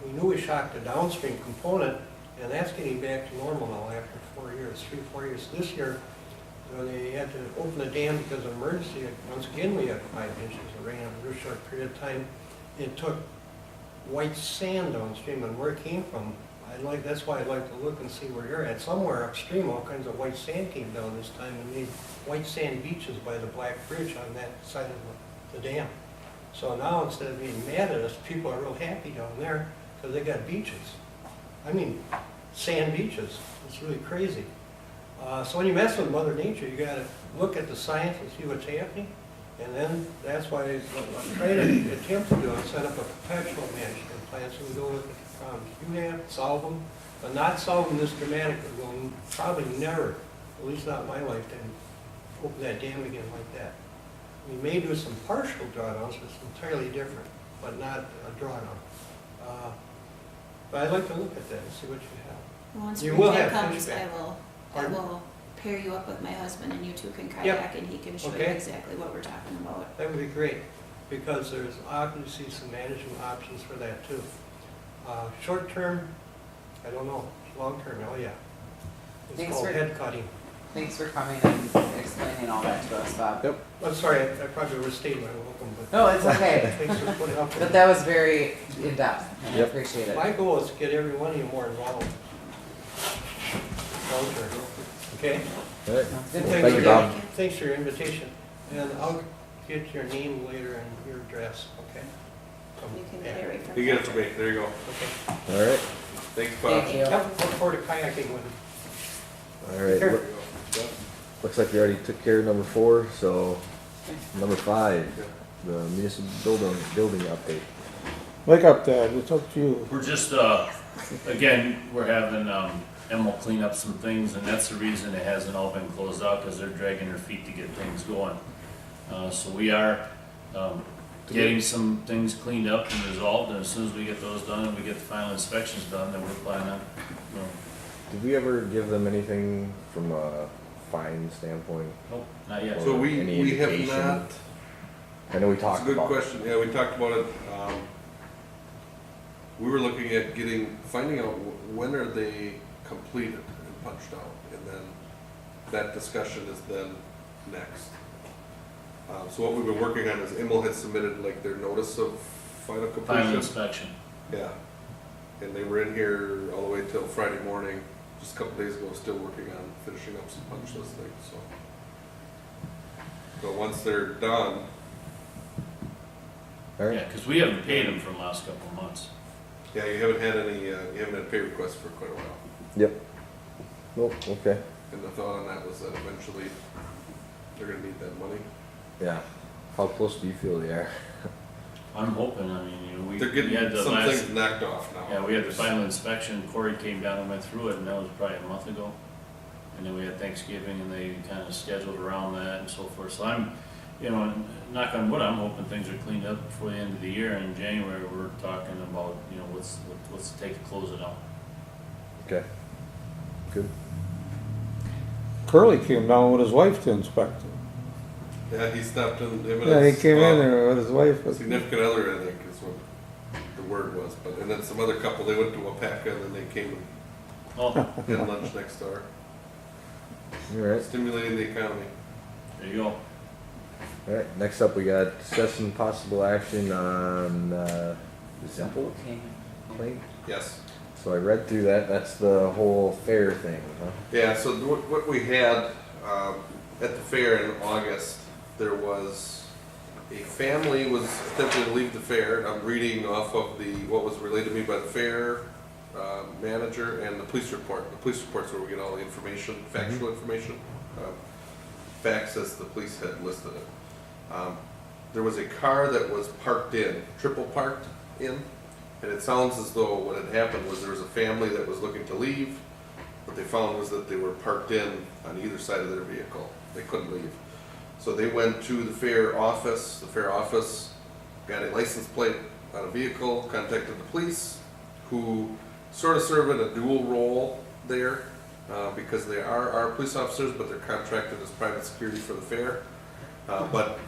We knew we shocked the downstream component, and that's getting back to normal now after 4 years, 3-4 years. This year, they had to open the dam because of emergency. Once again, we had 5 inches of rain in a real short period of time. It took white sand downstream, and where it came from, that's why I'd like to look and see where you're at. Somewhere upstream, all kinds of white sand came down this time and made white sand beaches by the Black Bridge on that side of the dam. So now, instead of being mad at us, people are real happy down there because they got beaches. I mean, sand beaches. It's really crazy. So when you mess with Mother Nature, you gotta look at the science and see what's happening. And then that's why I'm trying to attempt to do is set up a perpetual management plan so we go look at the problems you have, solve them, but not solve them this dramatically. We'll probably never, at least not in my lifetime, open that dam again like that. We may do some partial drawdowns, but it's entirely different, but not a drawdown. But I'd like to look at that and see what you have. Once You will springtime have comes, fish back. I Pardon? will pair you up with my husband and you two can kayak Yep. and he can show you Okay. exactly what we're talking about. That would be great, because there's obviously some management options for that too. Short term, I don't know. Long term, oh yeah. It's Thanks called for- head cutting. Thanks for coming and explaining all that to us, Bob. Yep. I'm sorry, I probably overstayed my welcome, but No, it's okay. thanks for putting up with But it. that was very in-depth, and I Yep. appreciate it. My goal is to get every one of you more involved. Long term, okay? All right. Sounds good. Thank you, Bob. Thanks for your invitation, and I'll get your name later and your address, okay? You can get it right from. You get it to me, there you go. Okay. All right. Thanks, Bob. Thank you. Yep, look forward to kayaking with you. All right. Sure. Looks like we already took care of number 4, so number 5. the municipal building update. Wake up, Dad, it's up to you. We're just, again, we're having, Emma clean up some things, and that's the reason it hasn't all been closed out, because they're dragging their feet to get things going. So we are, getting some things cleaned up and resolved, and as soon as we get those done and we get the final inspections done, then we're planning on, you know, Did we ever give them anything from a fine standpoint? nope, not yet. So Or we any have indication? not. I know we It's a talked good about it. question, yeah, we talked about it, we were looking at finding out when are they completed and punched out, and then that discussion is then next. So what we've been working on is Immel had submitted like their notice of final Final completion. inspection. Yeah, and they were in here all the way till Friday morning, just a couple days ago, still working on finishing up some punch list things, so. But once they're done, Alright, Yeah, because we haven't paid them for the last couple of months. yeah, you haven't had pay requests for quite a while. yep. Nope, okay. And the thought on that was that eventually they're gonna need that money. Yeah. How close do you feel they are? I'm hoping, I mean, you know, They're we had getting the some last, things knocked off now. yeah, we had the final inspection, Corey came down and went through it, and that was probably a month ago. And then we had Thanksgiving, and they kind of scheduled around that and so forth, so I'm, you know, knock on wood, I'm hoping things are cleaned up before the end of the year, and in January, we're talking about, you know, what's it take to close it out. Okay. Good. Curly came down with his wife to inspect it. Yeah, he stopped in, him and Yeah, he his, came in there with his wife. significant other, I think, is what the word was, but, and then some other couple, they went to Weyauwega, and then they came Oh, and had lunch next door, Alright. stimulating the economy. there you go. Alright, next up we got discussion possible action on, Zempel Okay. claim. Yes. So I read through that, that's the whole fair thing, huh? Yeah, so what we had, at the fair in August, there was a family was attempting to leave the fair, and I'm reading off of what was relayed to me by the fair, manager and the police report. The police report's where we get all the information, factual information, facts as the police had listed it. There was a car that was parked in, triple parked in, and it sounds as though what had happened was there was a family that was looking to leave. What they found was that they were parked in on either side of their vehicle. They couldn't leave. So they went to the fair office. The fair office got a license plate on a vehicle, contacted the police, who sort of serve in a dual role there, because they are our police officers, but they're contracted as private security for the fair. But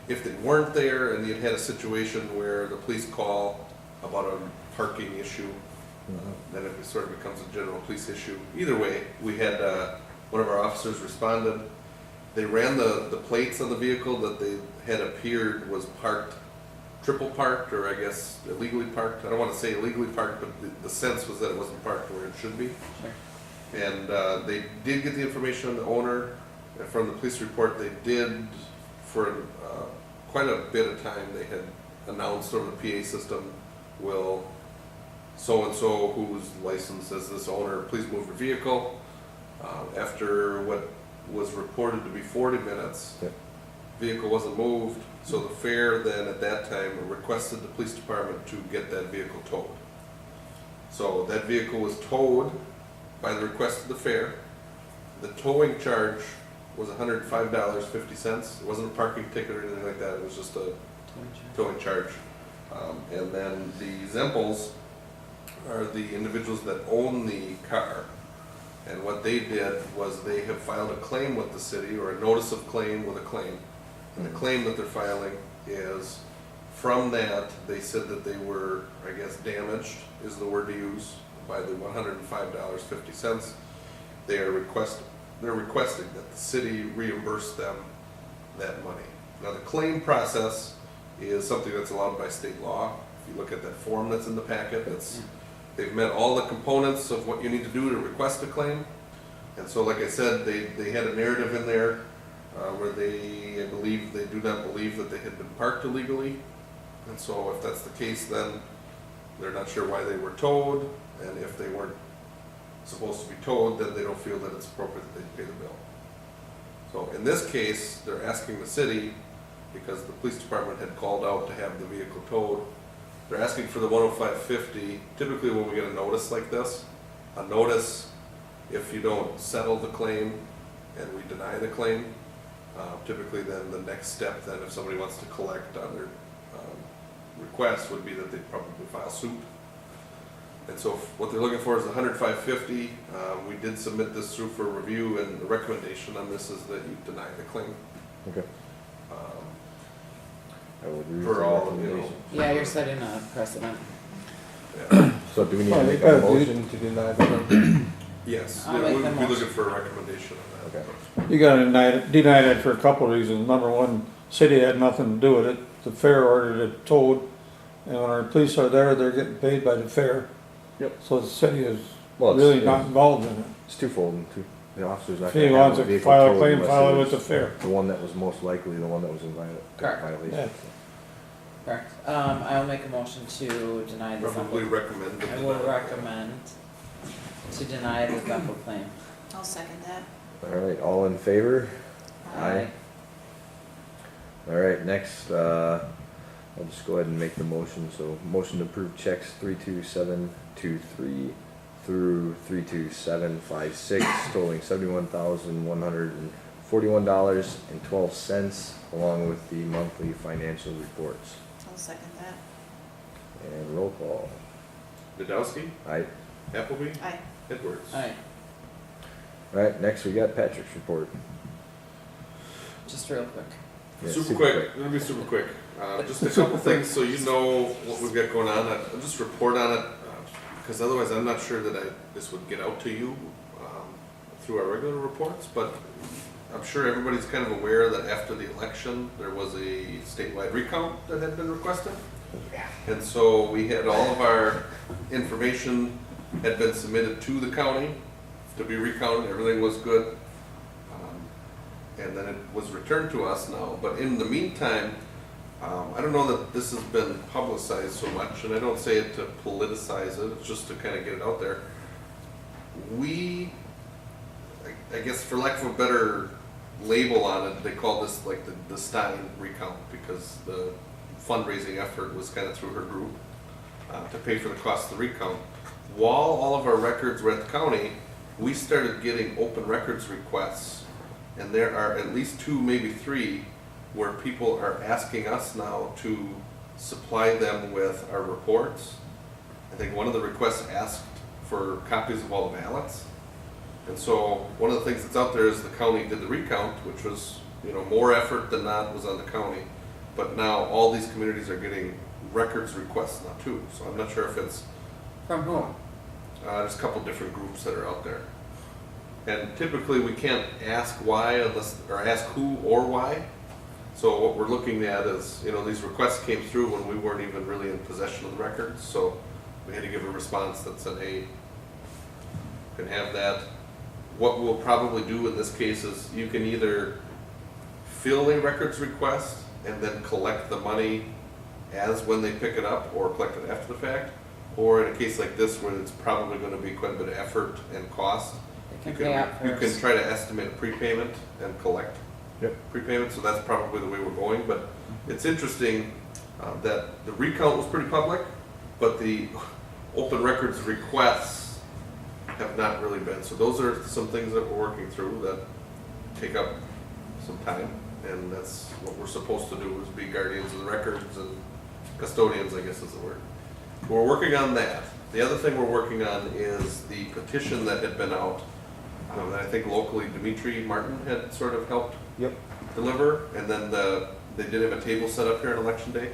if they weren't there and you'd had a situation where the police call about a parking issue, then it sort of becomes a general police issue. Either way, we had one of our officers responded. They ran the plates on the vehicle that they had appeared was parked, triple parked, or I guess illegally parked. I don't want to say illegally parked, but the sense was that it wasn't parked where it should be. Sure. And they did get the information on the owner. And from the police report, they did, for quite a bit of time, they had announced over the PA system, will so-and-so who's licensed as this owner, please move your vehicle. After what was reported to be 40 minutes, Yep. vehicle wasn't moved, so the fair then at that time requested the police department to get that vehicle towed. So that vehicle was towed by the request of the fair. The towing charge was $105.50. It wasn't a parking ticket or anything like that, it was just a towing charge. And then the Zempels are the individuals that own the car. And what they did was they have filed a claim with the city, or a notice of claim with a claim. And the claim that they're filing is, from that, they said that they were, I guess, damaged, is the word to use, by the $105.50. They're requesting that the city reimburse them that money. Now, the claim process is something that's allowed by state law. If you look at that form that's in the packet, they've met all the components of what you need to do to request a claim. And so, like I said, they had a narrative in there where I believe they do not believe that they had been parked illegally. And so if that's the case, then they're not sure why they were towed. And if they weren't supposed to be towed, then they don't feel that it's appropriate that they pay the bill. So in this case, they're asking the city because the police department had called out to have the vehicle towed. They're asking for the 105.50. Typically when we get a notice like this, a notice, if you don't settle the claim and we deny the claim, typically then the next step then if somebody wants to collect on their request would be that they'd probably file suit. And so what they're looking for is $105.50. We did submit this through for review, and the recommendation on this is that you deny the claim. Okay. I will agree with For the all, recommendation. Yeah, you're setting a precedent. Yeah. So do we need to Well, make you a gotta do- motion to deny the claim? Yes, I'll yeah, make we'd the be motion. looking for a recommendation on that. Okay. You gotta deny that for a couple of reasons. Number one, city had nothing to do with it. The fair ordered it towed, and when our police are there, they're getting paid by the fair. Yep. So the city is Well, it's- really not involved in it. It's twofold. The officer's not If he gonna have wants the to vehicle file a towed claim, unless file it it with the was fair. the one that was most likely the one that was in Correct. violation. Yeah. Correct. I'll make a motion to deny the Probably Zumbo. recommend. I will recommend to deny the Zumbo claim. I'll second that. All right, all in favor? Aye. All right, next, I'll just go ahead and make the motion. So motion to approve checks 32723 through 32756 totaling $71,141.12 along with the monthly financial reports. I'll second that. And roll call. Nadowski, Aye. Appleby, Aye. Edwards. Aye. All right, next we got Patrick's report. Just real quick. Yeah, Super quick, let me be super quick. Just a couple things so you know what we've got going on. I'll just report on it, because otherwise I'm not sure that this would get out to you through our regular reports, but I'm sure everybody's kind of aware that after the election, there was a statewide recount that had been requested. And so we had all of our information had been submitted to the county to be recounted, everything was good. And then it was returned to us now, but in the meantime, I don't know that this has been publicized so much, and I don't say it to politicize it, it's just to kind of get it out there. I guess for lack of a better label on it, they call this like the Stein recount, because the fundraising effort was kind of through her group to pay for the cost of the recount. While all of our records were at the county, we started getting open records requests, and there are at least 2, maybe 3, where people are asking us now to supply them with our reports. I think one of the requests asked for copies of all the ballots. And so one of the things that's out there is the county did the recount, which was, more effort than not was on the county. But now all these communities are getting records requests now too. So I'm not sure if it's, From whom? there's a couple different groups that are out there. And typically we can't ask why or ask who or why. So what we're looking at is, these requests came through when we weren't even really in possession of the records. So we had to give a response that said, hey, you can have that. What we'll probably do in this case is you can either fill a records request and then collect the money as when they pick it up, or collect it after the fact. Or in a case like this where it's probably going to be quite a bit of effort and cost, They you can pay up can first. try to estimate a prepayment and collect prepayment, so that's probably the way we're going. But it's interesting that the recount was pretty public, but the open records requests have not really been. So those are some things that we're working through that take up some time, and that's what we're supposed to do, is be guardians of the records and custodians, I guess is the word. We're working on that. The other thing we're working on is the petition that had been out, that I think locally Dimitri Martin had sort of helped deliver, and then they did have a table set up here on election day.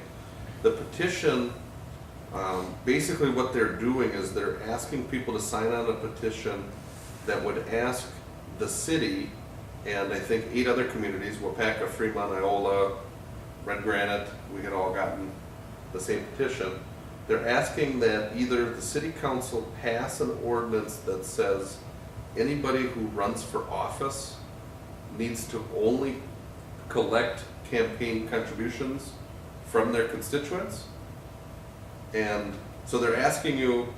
The petition, basically what they're doing is they're asking people to sign on a petition that would ask the city, and I think 8 other communities, Weyauwega, Fremont, Iola, Red Granite, we had all gotten the same petition. They're asking that either the city council pass an ordinance that says anybody who runs for office needs to only collect campaign contributions from their constituents. And so they're asking you,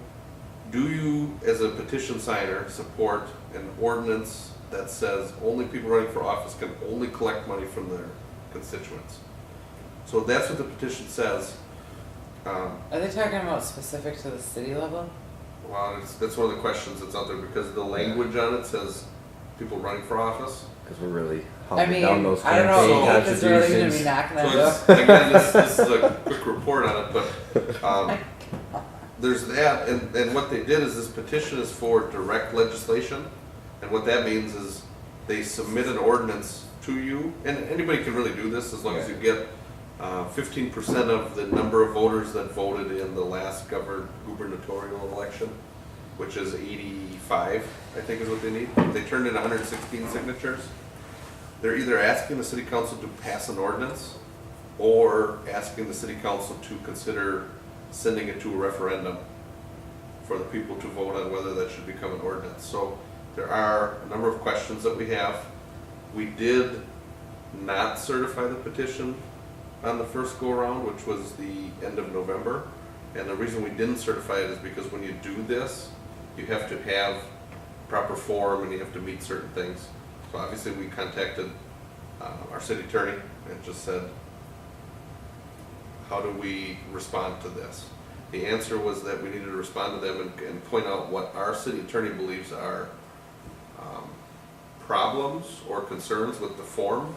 do you, as a petition signer, support an ordinance that says only people running for office can only collect money from their constituents? So that's what the petition says. Are they talking about specific to the city level? Well, that's one of the questions that's out there, because the language on it says people running for office. Cause we're really I hunting mean, down those I don't campaign know, because we're really gonna be contributions. knocking So on doors. it's, again, this is a quick report on it, but, there's that, and what they did is this petition is for direct legislation. And what that means is they submit an ordinance to you, and anybody can really do this as long as you get 15% of the number of voters that voted in the last gubernatorial election, which is 85, I think is what they need. They turned in 116 signatures. They're either asking the city council to pass an ordinance or asking the city council to consider sending it to a referendum for the people to vote on whether that should become an ordinance. So there are a number of questions that we have. We did not certify the petition on the first go around, which was the end of November. And the reason we didn't certify it is because when you do this, you have to have proper form and you have to meet certain things. So obviously we contacted our city attorney and just said, how do we respond to this? The answer was that we needed to respond to them and point out what our city attorney believes are problems or concerns with the form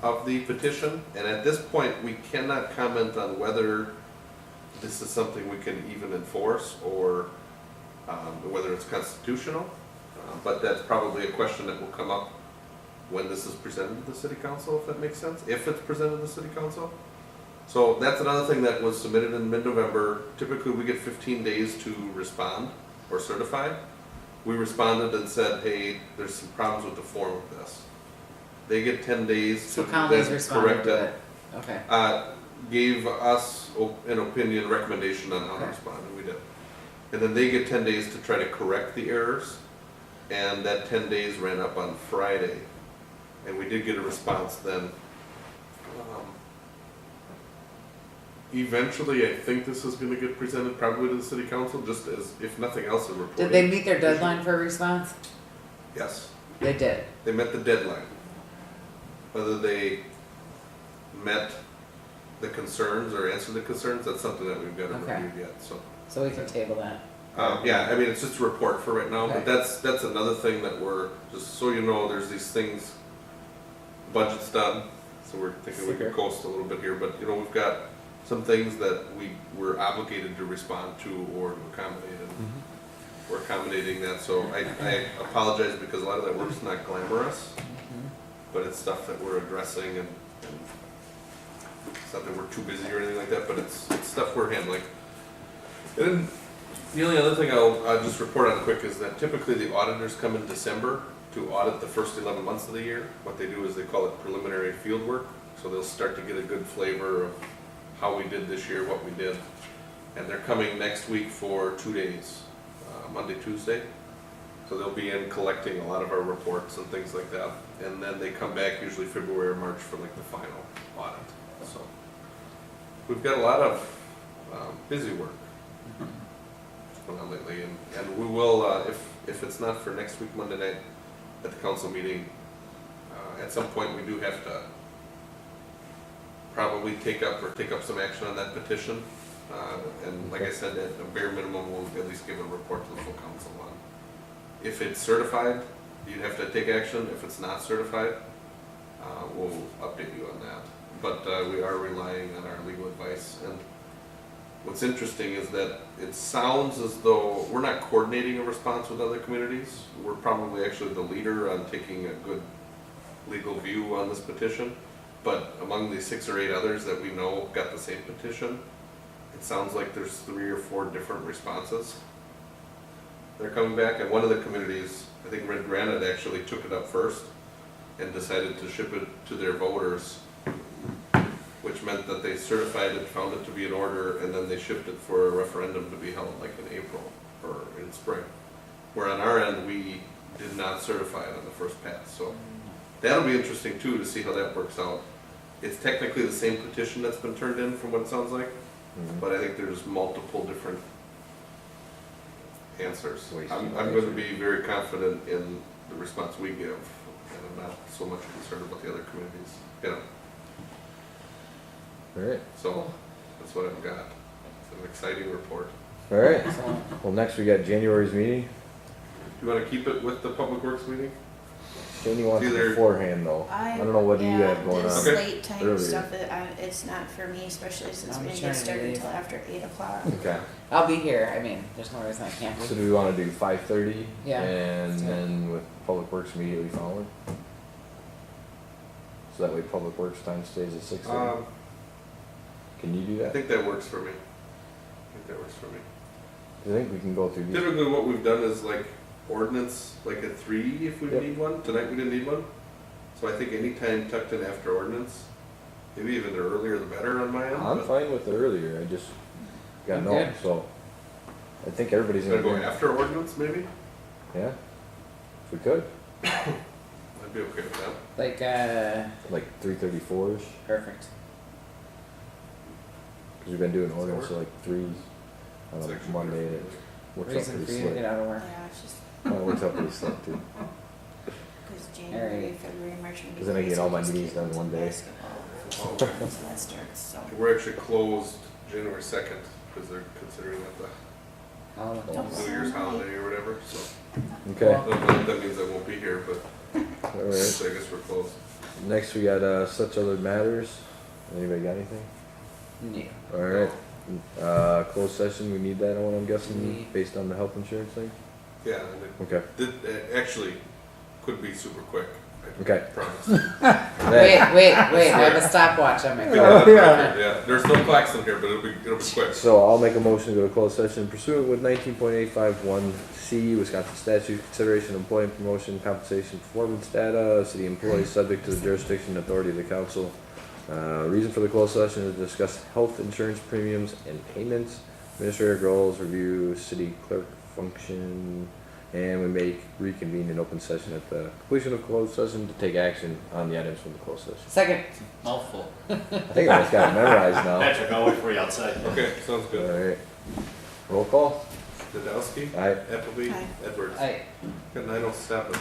of the petition. And at this point, we cannot comment on whether this is something we can even enforce or whether it's constitutional. But that's probably a question that will come up when this is presented to the city council, if that makes sense, if it's presented to the city council. So that's another thing that was submitted in mid-November. Typically, we get 15 days to respond or certify. We responded and said, hey, there's some problems with the form of this. They get 10 days So to counties then responded correct to it. it, okay. Gave us an opinion, recommendation on how to Okay. respond, and we did. And then they get 10 days to try to correct the errors, and that 10 days ran up on Friday. And we did get a response then. Eventually, I think this is gonna get presented probably to the city council, just as, if nothing else, a reporting. Did they meet their deadline for a response? Yes, They did. they met the deadline. Whether they met the concerns or answered the concerns, that's something that we've got to Okay. review yet, so. So we can table that. Yeah, I mean, it's just a report for right now, but Okay. that's another thing that we're, just so you know, there's these things, budget's done, so we're thinking we Super. could coast a little bit here, but, you know, we've got some things that we're obligated to respond to or to accommodate, and we're accommodating that, so I apologize because a lot of that work's not glamorous, but it's stuff that we're addressing, and it's not that we're too busy or anything like that, but it's stuff we're handling. And then the only other thing I'll just report on quick is that typically the auditors come in December to audit the first 11 months of the year. What they do is they call it preliminary field work, so they'll start to get a good flavor of how we did this year, what we did. And they're coming next week for 2 days, Monday, Tuesday. So they'll be in collecting a lot of our reports and things like that. And then they come back usually February or March for like the final audit. So we've got a lot of busy work going on lately. And we will, if it's not for next week, Monday night at the council meeting, at some point we do have to probably take up some action on that petition. And like I said, at a bare minimum, we'll at least give a report to the full council on. If it's certified, you'd have to take action. If it's not certified, we'll update you on that. But we are relying on our legal advice. And what's interesting is that it sounds as though we're not coordinating a response with other communities. We're probably actually the leader on taking a good legal view on this petition. But among the 6 or 8 others that we know got the same petition, it sounds like there's 3 or 4 different responses. They're coming back, and one of the communities, I think Red Granite actually took it up first and decided to ship it to their voters, which meant that they certified it, found it to be in order, and then they shipped it for a referendum to be held like in April or in spring. Where on our end, we did not certify it on the first pass. So that'll be interesting too, to see how that works out. It's technically the same petition that's been turned in from what it sounds like, but I think there's multiple different answers. I'm going to be very confident in the response we give, and I'm not so much concerned about the other communities. You know. Alright, So, that's what I've got. It's an exciting report. alright. Excellent. Well, next we got January's meeting. You wanna keep it with the Public Works meeting? Jenny wants it Either- beforehand though. I don't know what you have going this on. Okay. late time earlier. stuff, it's not for me, especially since I'm we didn't trying get to started leave. until after 8 o'clock. Okay, I'll be here, I mean, there's no reason I can't so be. do we wanna do 5:30? Yeah. And Yeah. then with Public Works immediately following? So that way Public Works time stays at 6:30? Can you do I that? think that works for me. I think that works for me. I think we can go through these. Typically what we've done is like ordinance, like at 3 if we Yep. need one. Tonight we didn't need one. So I think anytime tucked in after ordinance, maybe even the earlier the better on my end. I'm but fine with the earlier, I just got I'm no, good. so. I think everybody's Gonna gonna go go, after ordinance maybe? yeah? If we could, I'd be okay with that. Like, like 3:34ish, perfect. cause we've been doing ordinance till like 3 on It's a actually Monday, better it for works out Reason pretty for you to get slick. out of work. Yeah, it's just, Well, it works out pretty slick too. cause January, Alright. February, March, and 'Cause then I get all my April, meetings done in one day. basketball. Oh, So that starts, so. We're actually closed January 2nd because they're considering that Oh, the New Year's holiday or whatever. So Okay, I don't know if that means I won't be here, but alright. so I guess we're closed. Next we got, such other matters. Anybody got anything? yeah. Alright, closed session, we need that one, I'm guessing, Need- based on the health insurance thing? Yeah, and Okay. it actually could be super quick. I Okay. promise. Wait, I have a stopwatch on my Yeah, phone. that's record, yeah. There's no clocks in here, but it'll be quick. So I'll make a motion to go to closed session pursuant with 19.851C Wisconsin statute, consideration of employment promotion, compensation, performance data, city employees subject to the jurisdiction and authority of the council. Reason for the closed session is to discuss health insurance premiums and payments, administrator goals, review city clerk function, and we may reconvene in open session at the completion of closed session to take action on the items from the closed session. Second, Mouthful. I think I almost got it memorized now. Patrick, I'll wait for you outside. Okay, sounds good. Alright. Roll call? Nadowski, Aye. Appleby, Aye. Edwards. I. Got 9:07.